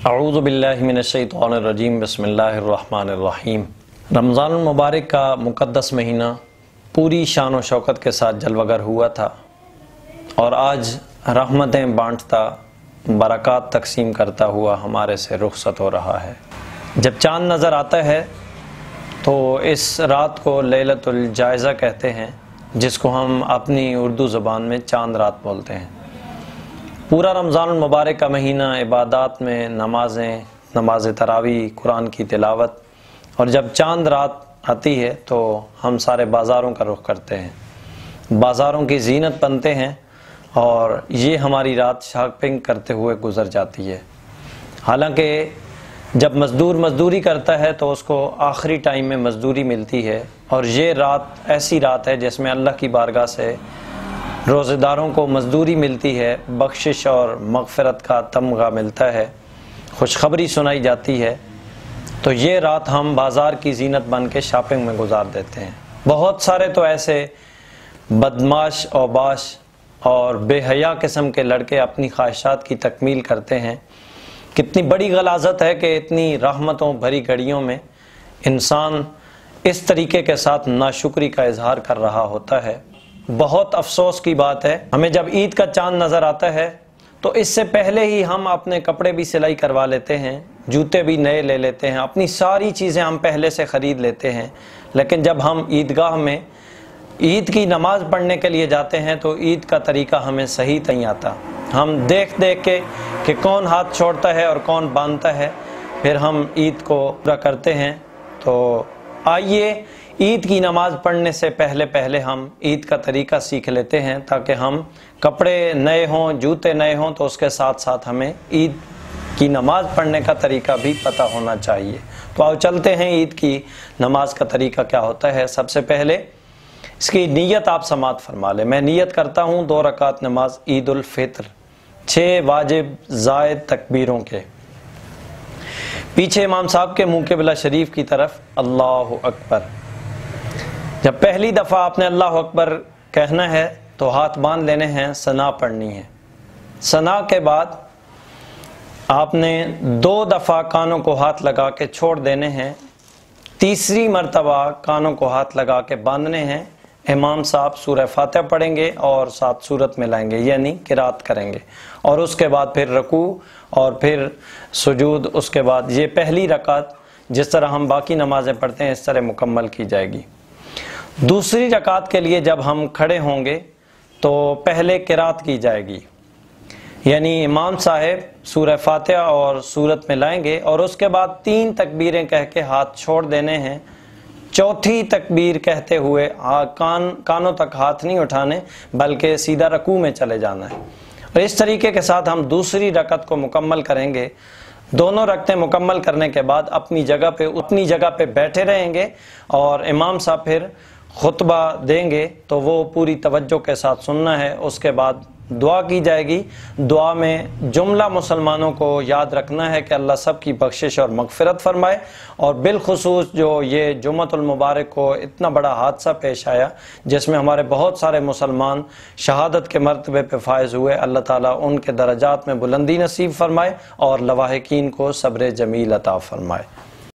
اعوذ باللہ من الشیطان الرجیم، بسم اللہ الرحمن الرحیم۔ رمضان المبارک کا مقدس مہینہ پوری شان و شوکت کے ساتھ جلوگر ہوا تھا اور آج رحمتیں بانٹتا، برکات تقسیم کرتا ہوا ہمارے سے رخصت ہو رہا ہے۔ جب چاند نظر آتا ہے تو اس رات کو لیلۃ الجائزہ کہتے ہیں، جس کو ہم اپنی اردو زبان میں چاند رات بولتے ہیں۔ پورا رمضان المبارک کا مہینہ عبادات میں نماز تراویح، قرآن کی تلاوت، اور جب چاند رات آتی ہے تو ہم سارے بازاروں کا رخ کرتے ہیں، بازاروں کی زینت بنتے ہیں، اور یہ ہماری رات شاپنگ کرتے ہوئے گزر جاتی ہے۔ حالانکہ جب مزدور مزدوری کرتا ہے تو اس کو آخری ٹائم میں مزدوری ملتی ہے، اور یہ رات ایسی رات ہے جس میں اللہ کی بارگاہ سے روزہ داروں کو مزدوری ملتی ہے، بخشش اور مغفرت کا تمغہ ملتا ہے، خوشخبری سنائی جاتی ہے۔ تو یہ رات ہم بازار کی زینت بن کے شاپنگ میں گزار دیتے ہیں۔ بہت سارے تو ایسے بدماش اوباش اور بے حیا قسم کے لڑکے اپنی خواہشات کی تکمیل کرتے ہیں۔ کتنی بڑی غلاظت ہے کہ اتنی رحمتوں بھری گھڑیوں میں انسان اس طریقے کے ساتھ ناشکری کا اظہار کر رہا ہوتا ہے۔ بہت افسوس کی بات ہے، ہمیں جب عید کا چاند نظر آتا ہے تو اس سے پہلے ہی ہم اپنے کپڑے بھی سلائی کروا لیتے ہیں، جوتے بھی نئے لے لیتے ہیں، اپنی ساری چیزیں ہم پہلے سے خرید لیتے ہیں۔ لیکن جب ہم عیدگاہ میں عید کی نماز پڑھنے کے لیے جاتے ہیں تو عید کا طریقہ ہمیں صحیح نہیں آتا۔ ہم دیکھ کے کہ کون ہاتھ چھوڑتا ہے اور کون باندھتا ہے، پھر ہم عید کو پورا کرتے ہیں۔ تو آئیے عید کی نماز پڑھنے سے پہلے ہم عید کا طریقہ سیکھ لیتے ہیں، تاکہ ہم کپڑے نئے ہوں، جوتے نئے ہوں، تو اس کے ساتھ ساتھ ہمیں عید کی نماز پڑھنے کا طریقہ بھی پتہ ہونا چاہیے۔ تو آؤ چلتے ہیں عید کی نماز کا طریقہ کیا ہوتا ہے۔ سب سے پہلے اس کی نیت آپ سماعت فرما لیں۔ میں نیت کرتا ہوں 2 رکعت نماز عید الفطر، 6 واجب زائد تکبیروں کے، پیچھے امام صاحب کے منہ قبلہ شریف کی طرف اللہ اکبر۔ جب پہلی دفعہ آپ نے اللہ اکبر کہنا ہے تو ہاتھ باندھ لینے ہیں، ثنا پڑھنی ہے۔ ثنا کے بعد آپ نے 2 دفعہ کانوں کو ہاتھ لگا کے چھوڑ دینے ہیں، تیسری مرتبہ کانوں کو ہاتھ لگا کے باندھنے ہیں۔ امام صاحب سورہ فاتحہ پڑھیں گے اور ساتھ سورت میں لائیں گے، یعنی قرات کریں گے، اور اس کے بعد پھر رکوع اور پھر سجود۔ اس کے بعد یہ پہلی رکعت جس طرح ہم باقی نمازیں پڑھتے ہیں اس طرح مکمل کی جائے گی۔ دوسری رکعت کے لیے جب ہم کھڑے ہوں گے تو پہلے قرات کی جائے گی، یعنی امام صاحب سورہ فاتحہ اور سورت میں لائیں گے، اور اس کے بعد 3 تکبیریں کہہ کے ہاتھ چھوڑ دینے ہیں۔ چوتھی تکبیر کہتے ہوئے کانوں تک ہاتھ نہیں اٹھانے، بلکہ سیدھا رکوع میں چلے جانا ہے۔ اور اس طریقے کے ساتھ ہم دوسری رکعت کو مکمل کریں گے۔ دونوں رکعتیں مکمل کرنے کے بعد اپنی جگہ پہ بیٹھے رہیں گے، اور امام صاحب پھر خطبہ دیں گے تو وہ پوری توجہ کے ساتھ سننا ہے۔ اس کے بعد دعا کی جائے گی۔ دعا میں جملہ مسلمانوں کو یاد رکھنا ہے کہ اللہ سب کی بخشش اور مغفرت فرمائے، اور بالخصوص جو یہ جمعۃ المبارک کو اتنا بڑا حادثہ پیش آیا جس میں ہمارے بہت سارے مسلمان شہادت کے مرتبے پہ فائز ہوئے، اللہ تعالیٰ ان کے درجات میں بلندی نصیب فرمائے اور لواحقین کو صبر جمیل عطا فرمائے۔